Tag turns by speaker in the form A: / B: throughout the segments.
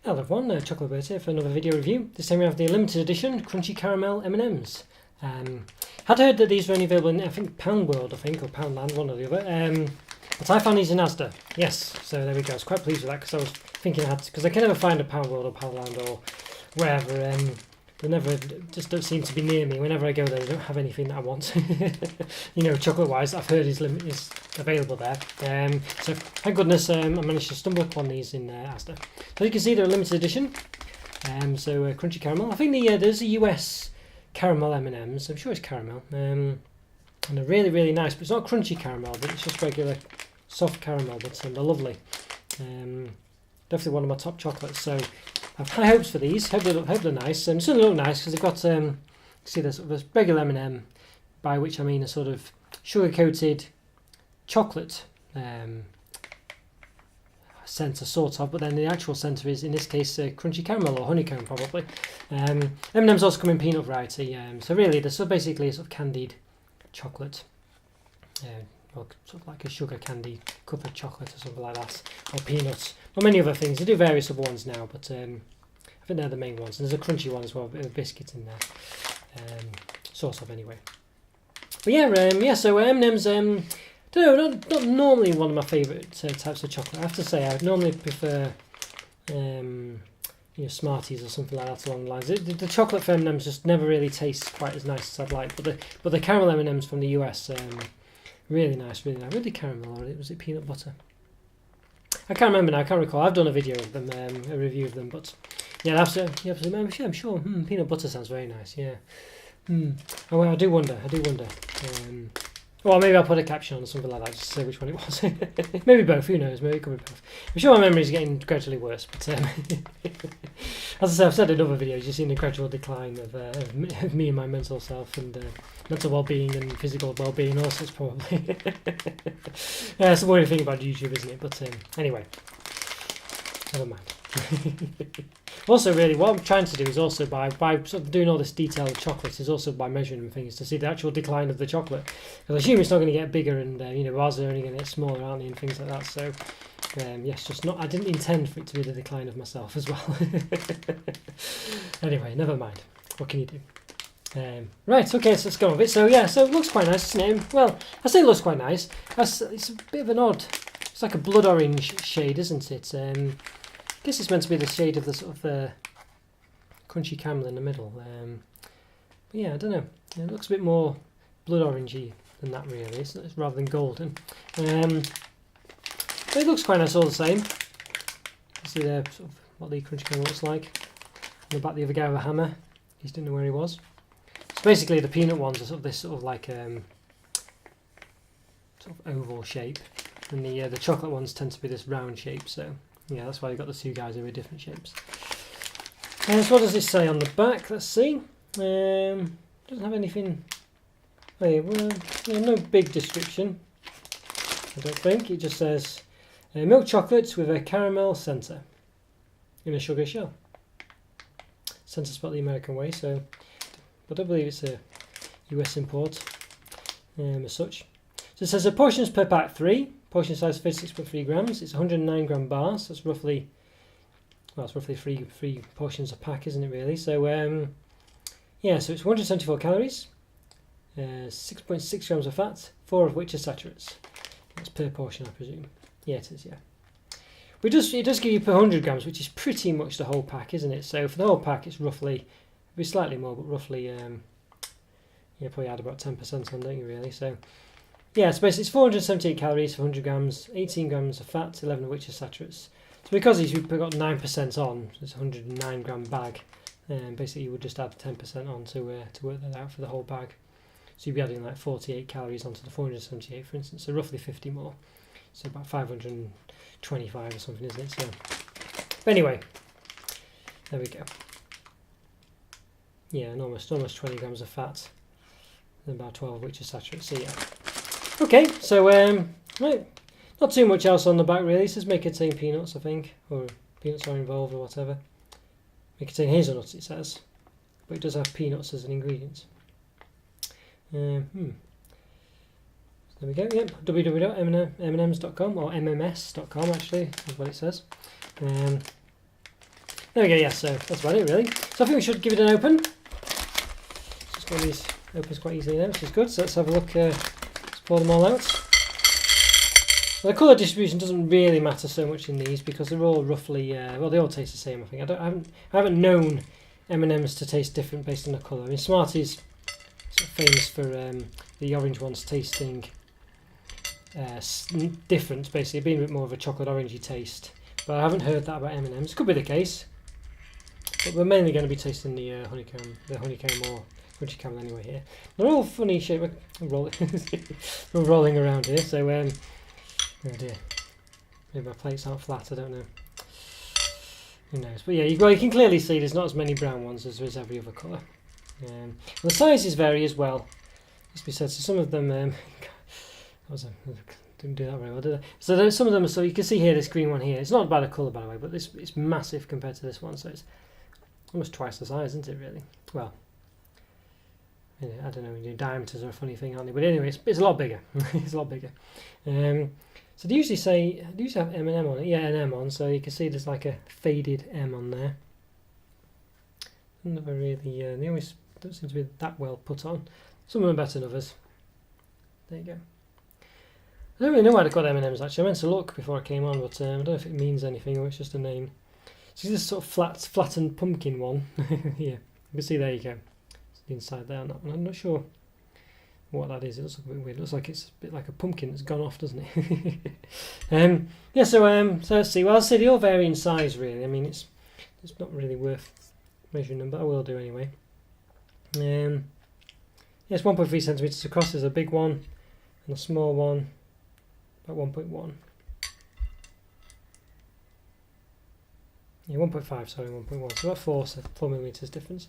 A: Hello everyone, Chocolo Roberto here for another video review. This time we have the limited edition Crunchy Caramel M&Ms. Had heard that these were only available in, I think, Pound World, or Poundland, one or the other. But I found these in Asda. Yes, so there we go. I was quite pleased with that because I was thinking because I can never find a Pound World or Poundland or wherever. They never just don't seem to be near me. Whenever I go there, they don't have anything that I want. You know, chocolate-wise, I've heard is available there. So thank goodness I managed to stumble upon these in Asda. So you can see they're a limited edition. So Crunchy Caramel. I think there's a US Caramel M&Ms. I'm sure it's caramel. And they're really, really nice. But it's not crunchy caramel, but it's just regular soft caramel. But they're lovely. Definitely one of my top chocolates. So I have high hopes for these. Hope they're nice. Certainly look nice because they've got see there's sort of a regular M&M, by which I mean a sort of sugar-coated chocolate centre sort of, but then the actual centre is in this case crunchy caramel or honeycomb probably. M&Ms also come in peanut variety. So really they're basically a sort of candied chocolate. Or sort of like a sugar candy covered chocolate or something like that, or peanuts, or many other things. They do various other ones now, but I think they're the main ones. And there's a crunchy one as well, a bit of biscuit in there, sort of anyway. But yeah, so M&Ms. Don't know, not normally one of my favourite types of chocolate. I have to say, I would normally prefer, Smarties or something like that along the lines. The chocolate for M&Ms just never really tastes quite as nice as I'd like. But the caramel M&Ms from the US. Really nice, really nice. Really caramel, or was it peanut butter? I can't remember now. I can't recall. I've done a video of them, a review of them, but yeah, I'm sure. Peanut butter sounds very nice. Yeah. Oh, well, I do wonder. Well, maybe I'll put a caption on or something like that just to say which one it was. Maybe both. Who knows? Maybe it could be both. I'm sure my memory is getting gradually worse, but as I say, I've said in other videos, you've seen a gradual decline of me and my mental self and mental well-being and physical well-being also, probably. It's the worrying thing about YouTube, isn't it? But anyway, never mind. Also, really, what I'm trying to do is also by sort of doing all this detailed chocolate is also by measuring things to see the actual decline of the chocolate. Because I assume it's not going to get bigger, and bars are only going to get smaller, aren't they, and things like that. So, yes, just not. I didn't intend for it to be the decline of myself as well. Anyway, never mind. What can you do? Right, okay, so let's go with it. So yeah, so it looks quite nice, doesn't it? Well, I say it looks quite nice. It's a bit of an odd. It's like a blood orange shade, isn't it? I guess it's meant to be the shade of the sort of crunchy caramel in the middle. But yeah, I don't know. It looks a bit more blood orangey than that, really. It's rather than golden. But it looks quite nice all the same. You see there sort of what the crunchy caramel looks like. On the back, the other guy with a hammer. He just didn't know where he was. So basically, the peanut ones are sort of this sort of like sort of oval shape, and the chocolate ones tend to be this round shape. So. Yeah, that's why you've got the two guys who are different shapes. So what does it say on the back? Let's see. Doesn't have anything. Oh, yeah, well, no big description. I don't think. It just says milk chocolates with a caramel centre in a sugar shell. Centre spelled the American way, so. But I believe it's a US import as such. So it says portions per pack 3. Portion size 36.3 grams. It's 109 gram bars. So it's roughly, well, it's roughly three portions a pack, isn't it? Really. So yeah. So it's 174 calories, 6.6 grams of fat, 4 of which are saturates. That's per portion, I presume. Yeah, it is. Yeah. But it does give you per 100 grams, which is pretty much the whole pack, isn't it? So for the whole pack, it's roughly, it'll be slightly more, but roughly, you probably add about 10% on, don't you? Really. So. Yeah, so basically it's 478 calories for 100 grams, 18 grams of fat, 11 of which are saturates. So because we've got 9% on, so it's a 109 gram bag, basically you would just add 10% on to work that out for the whole bag. So you'd be adding like 48 calories onto the 478, for instance, so roughly 50 more. So about 525 or something, isn't it? So, but anyway, there we go. Yeah, and almost 20 grams of fat, and about 12 of which are saturates. So yeah. Okay, so right, not too much else on the back really. It says may contain peanuts, I think, or peanuts are involved or whatever. May contain hazelnuts, it says, but it does have peanuts as an ingredient. There we go. Yep, www.m&ms.com or MMS.com actually is what it says. there we go. Yeah, so that's about it really. So I think we should give it an open. Just got these opens quite easily now, which is good. So let's have a look. Let's pour them all out. The colour distribution doesn't really matter so much in these because they're all roughly, well, they all taste the same. I think I haven't known M&Ms to taste different based on the colour. I mean, Smarties sort of famous for the orange ones tasting different, basically being a bit more of a chocolate orangey taste. But I haven't heard that about M&Ms. Could be the case, but we're mainly going to be tasting the honeycomb or crunchy caramel anyway here. They're all funny shape. We're rolling around here, so oh dear, maybe my plates aren't flat. I don't know. Who knows? But yeah, you can clearly see there's not as many brown ones as there is every other colour. The sizes vary as well. Must be said. So some of them, didn't do that very well, did I? So some of them. So you can see here this green one here. It's not about the colour, by the way, but it's massive compared to this one. So it's almost twice the size, isn't it? Really? Well, I don't know. Diameters are a funny thing, aren't they? But anyway, it's a lot bigger. It's a lot bigger. So they usually have M&M on it. Yeah, an M on. So you can see there's like a faded M on there. Never really. They always don't seem to be that well put on. Some of them better than others. There you go. I don't really know why they got M&Ms actually. I meant to look before I came on, but I don't know if it means anything or it's just a name. So this sort of flattened pumpkin one. Here, you can see there you go. It's the inside there on that one. I'm not sure what that is. It looks like a bit weird. It looks like it's a bit like a pumpkin that's gone off, doesn't it? Yeah. So let's see. Well, I'll say they all vary in size really. I mean, it's not really worth measuring them, but I will do anyway. Yeah, it's 1.3 centimeters across. There's a big one and a small one, about 1.1. Yeah, 1.5. Sorry, 1.1. So about 4 millimeters difference.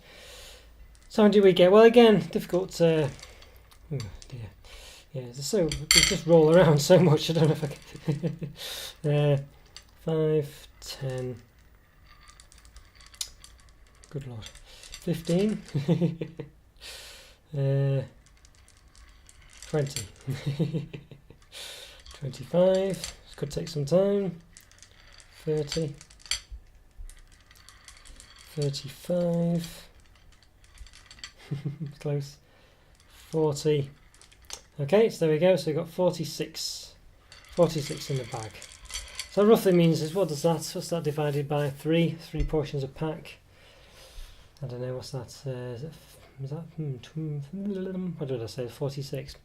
A: So how many do we get? Well, again, difficult. Oh dear. Yeah, they just roll around so much. I don't know if I can. 5, 10. Good lord. 15. 20. 25. This could take some time. 30. 35. Close. 40. Okay, so there we go. So we've got 46 in the bag. So that roughly means what does that? What's that divided by 3? 3 portions a pack. I don't know what's that. Is that what did I say? 46.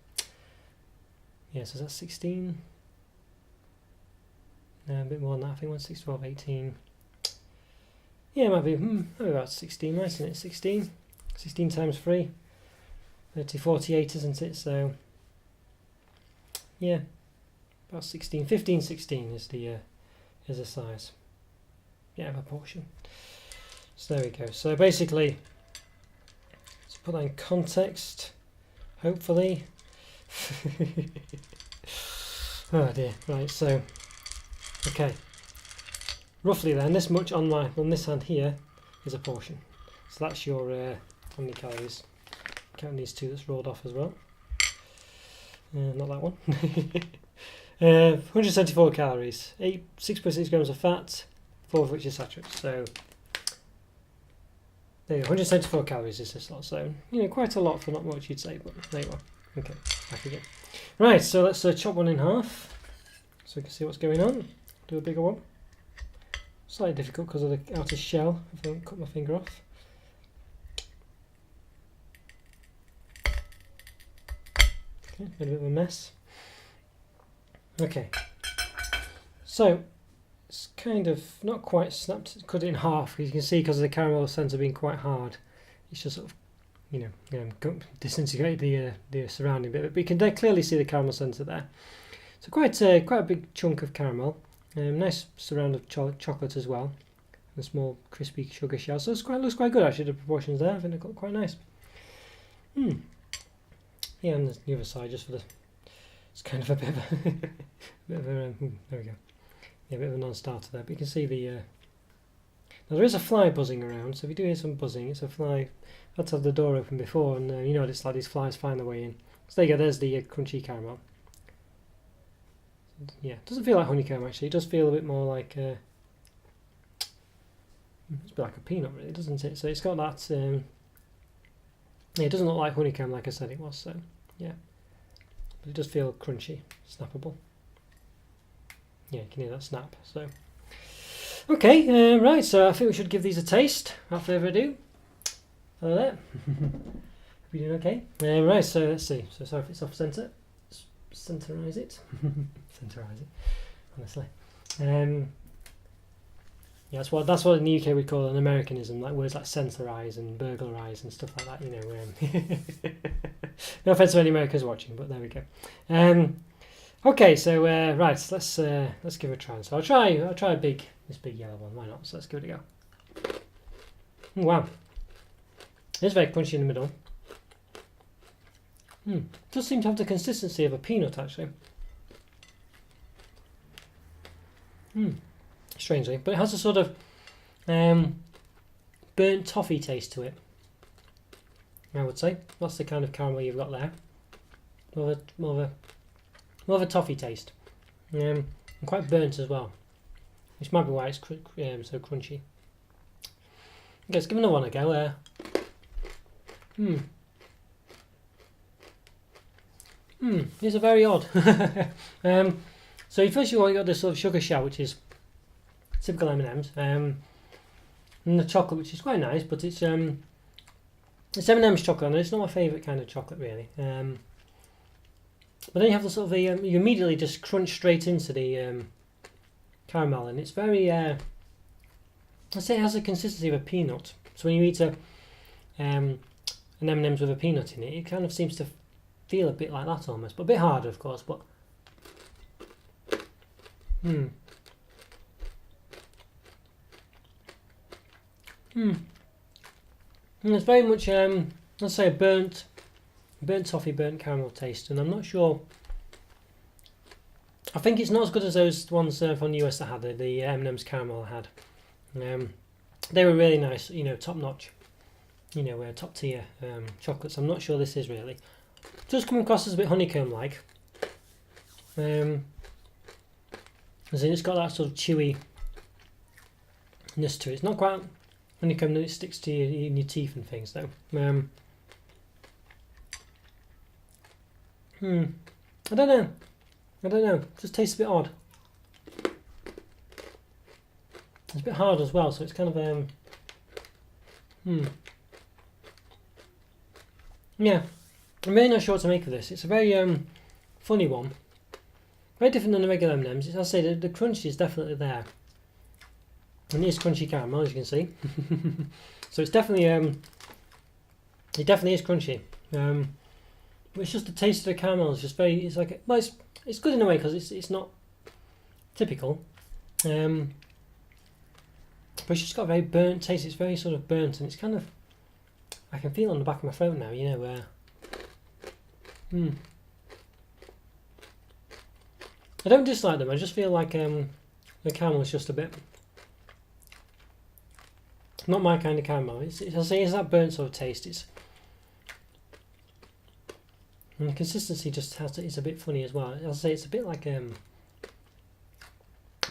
A: Yeah, so that's 16. No, a bit more than that. I think 1, 6, 12, 18. Yeah, it might be about 16, isn't it? 16. 16 times 3. 30, 48, isn't it? So yeah, about 16, 15, 16 is the size. Yeah, of a portion. So there we go. So basically, let's put that in context. Hopefully. Oh dear. Right. So okay. Roughly then, this much on this hand here is a portion. So that's your how many calories? Counting these 2 that's rolled off as well. Not that one. 174 calories, 6.6 grams of fat, 4 of which is saturated. So there you go, 174 calories is this lot. So quite a lot for not much, you'd say, but there you are. Okay, back again. Right, so let's chop one in half so we can see what's going on. Do a bigger one. Slightly difficult because of the outer shell. If I don't cut my finger off. Okay, made a bit of a mess. Okay, so it's kind of not quite snapped, cut it in half. As you can see, because of the caramel centre being quite hard, it's just sort of disintegrated the surrounding bit. But you can clearly see the caramel centre there. So quite a big chunk of caramel. Nice surround of chocolate as well. And a small crispy sugar shell. So it looks quite good actually. The proportions there, I think they look quite nice. Yeah, and the other side just for it's kind of a bit of a there we go. Yeah, a bit of a non-starter there. But you can see now there is a fly buzzing around. So if you do hear some buzzing, it's a fly. I had to have the door open before, and it's like these flies find their way in. So there you go. There's the crunchy caramel. Yeah, it doesn't feel like honeycomb actually. It does feel a bit more like It's a bit like a peanut, really, doesn't it? So it's got that. Yeah, it doesn't look like honeycomb, like I said it was. So yeah, but it does feel crunchy, snappable. Yeah, you can hear that snap. So okay, right. So I think we should give these a taste. Without further ado, hello there. Hope you're doing okay. Right. So let's see. So sorry if it's off centre. Centerize it. Centerize it. Honestly. Yeah, that's what in the UK we call an Americanism, like words like centerize and burglarize and stuff like that. You know. No offense to any Americans watching, but there we go. Okay, so right, let's give it a try. So I'll try this big yellow one. Why not? So let's give it a go. Oh, wow, it's very crunchy in the middle. It does seem to have the consistency of a peanut, actually. Strangely, but it has a sort of burnt toffee taste to it, I would say. That's the kind of caramel you've got there. More of a toffee taste, and quite burnt as well, which might be why it's so crunchy. Okay, let's give another one a go. These are very odd. So first of all, you got this sort of sugar shell, which is typical M&Ms, and the chocolate, which is quite nice, but it's M&Ms chocolate, and it's not my favourite kind of chocolate, really. But then you have the sort of you immediately just crunch straight into the caramel, and it's very I'd say it has the consistency of a peanut. So when you eat an M&Ms with a peanut in it, it kind of seems to feel a bit like that almost, but a bit harder, of course. But it's very much let's say a burnt toffee, burnt caramel taste, and I'm not sure. I think it's not as good as those ones from the US I had, the M&Ms Caramel I had. They were really nice, you know, top notch, you know, top tier chocolates. I'm not sure this is really. It does come across as a bit honeycomb like. As in it's got that sort of chewiness to it. It's not quite honeycomb that it sticks to you in your teeth and things though. I don't know. It just tastes a bit odd. It's a bit hard as well, so it's kind of yeah. I'm really not sure what to make of this. It's a very funny one. Very different than the regular M&Ms. As I say, the crunch is definitely there. And it is crunchy caramel, as you can see. So it's definitely it definitely is crunchy. But it's just the taste of the caramel is just very. It's like it's good in a way because it's not typical. But it's just got a very burnt taste. It's very sort of burnt, and it's kind of. I can feel it on the back of my throat now. You know. I don't dislike them. I just feel like the caramel is just a bit. Not my kind of caramel. It's that burnt sort of taste. And the consistency just is a bit funny as well. I'll say it's a bit like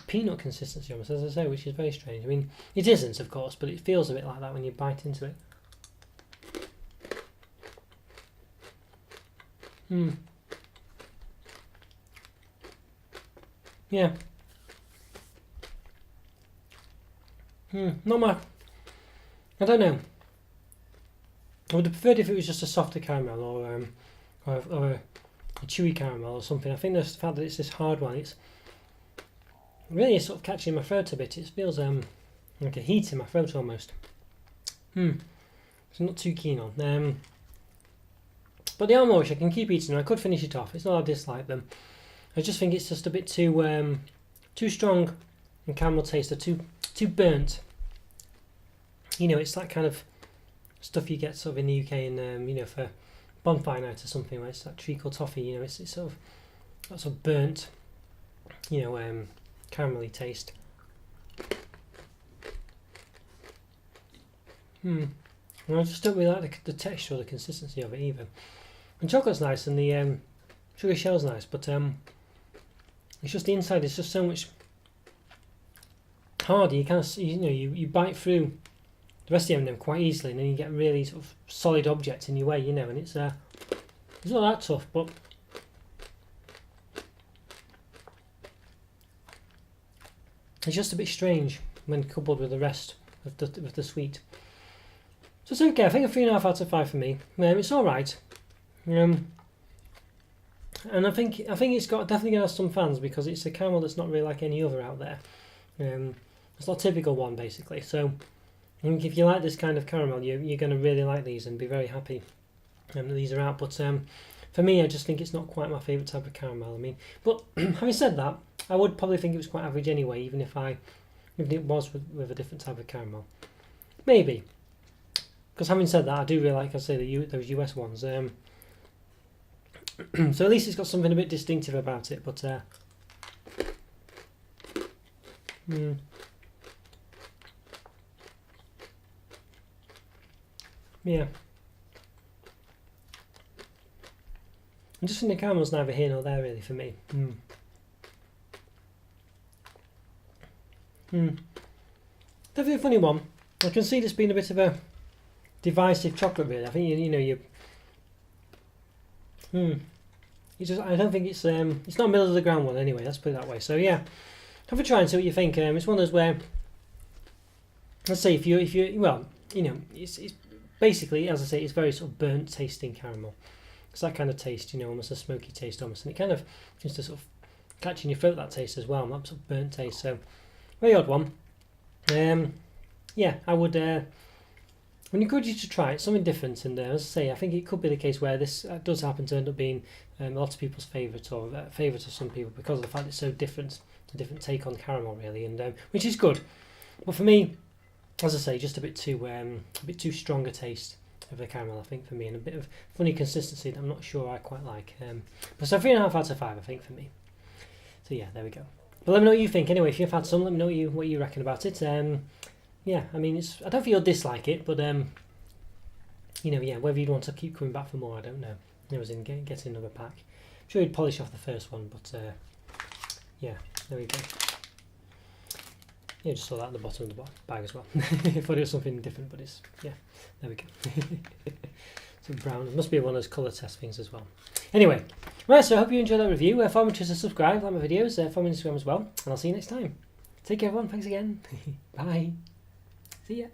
A: peanut consistency almost, as I say, which is very strange. I mean, it isn't, of course, but it feels a bit like that when you bite into it. Yeah. Not my. I don't know. I would have preferred if it was just a softer caramel or a chewy caramel or something. I think the fact that it's this hard one, it's really sort of catching my throat a bit. It feels like a heat in my throat almost. So I'm not too keen on. But the almond, I can keep eating them. I could finish it off. It's not that I dislike them. I just think it's just a bit too strong in caramel taste, or too burnt. You know, it's that kind of stuff you get sort of in the UK and you know, for bonfire night or something, where it's that treacle toffee. You know, it's sort of that sort of burnt, you know, caramelly taste. And I just don't really like the texture or the consistency of it either. And chocolate's nice, and the sugar shell's nice, but it's just the inside is just so much. harder. You kind of, you bite through the rest of the M&M quite easily, and then you get a really sort of solid object in your way, and it's not that tough, but it's just a bit strange when coupled with the rest of the sweet. So it's okay. I think a 3.5 out of 5 for me. It's all right, and I think it's definitely gonna have some fans because it's a caramel that's not really like any other out there. It's not a typical one basically. So I think if you like this kind of caramel, you're going to really like these and be very happy that these are out. But for me, I just think it's not quite my favourite type of caramel. I mean, but having said that, I would probably think it was quite average anyway, even if it was with a different type of caramel. Maybe. Because having said that, I do really like, I say, those US ones. So at least it's got something a bit distinctive about it. But yeah. I just think the caramel's neither here nor there really for me. Definitely a funny one. I can see this being a bit of a divisive chocolate really. I think I don't think it's not middle of the ground one anyway, let's put it that way. So yeah, have a try and see what you think. It's one of those where, let's say if you well, it's basically, as I say, it's very sort of burnt tasting caramel. It's that kind of taste, almost a smoky taste almost, and it kind of seems to sort of catch in your throat, that taste as well, that sort of burnt taste. So very odd one. Yeah, I would encourage you to try it, something different. And as I say, I think it could be the case where this does happen to end up being a lot of people's favourite, or favourite of some people, because of the fact it's so different, a different take on caramel really, and which is good. But for me, as I say, just a bit too strong a taste of the caramel, I think, for me, and a bit of funny consistency that I'm not sure I quite like. But so 3.5 out of 5, I think, for me. So yeah, there we go. But let me know what you think. Anyway, if you've had some, let me know what you reckon about it. Yeah, I mean, I don't think you'll dislike it, but yeah, whether you'd want to keep coming back for more, I don't know. It was in getting another pack. I'm sure you'd polish off the first one, but yeah, there we go. Yeah, just saw that at the bottom of the bag as well. I thought it was something different, but it's, yeah, there we go. Some brown. It must be one of those colour test things as well. Anyway, right, so I hope you enjoyed that review. Follow me to subscribe, like my videos, follow me on Instagram as well, and I'll see you next time. Take care, everyone. Thanks again. Bye. See ya.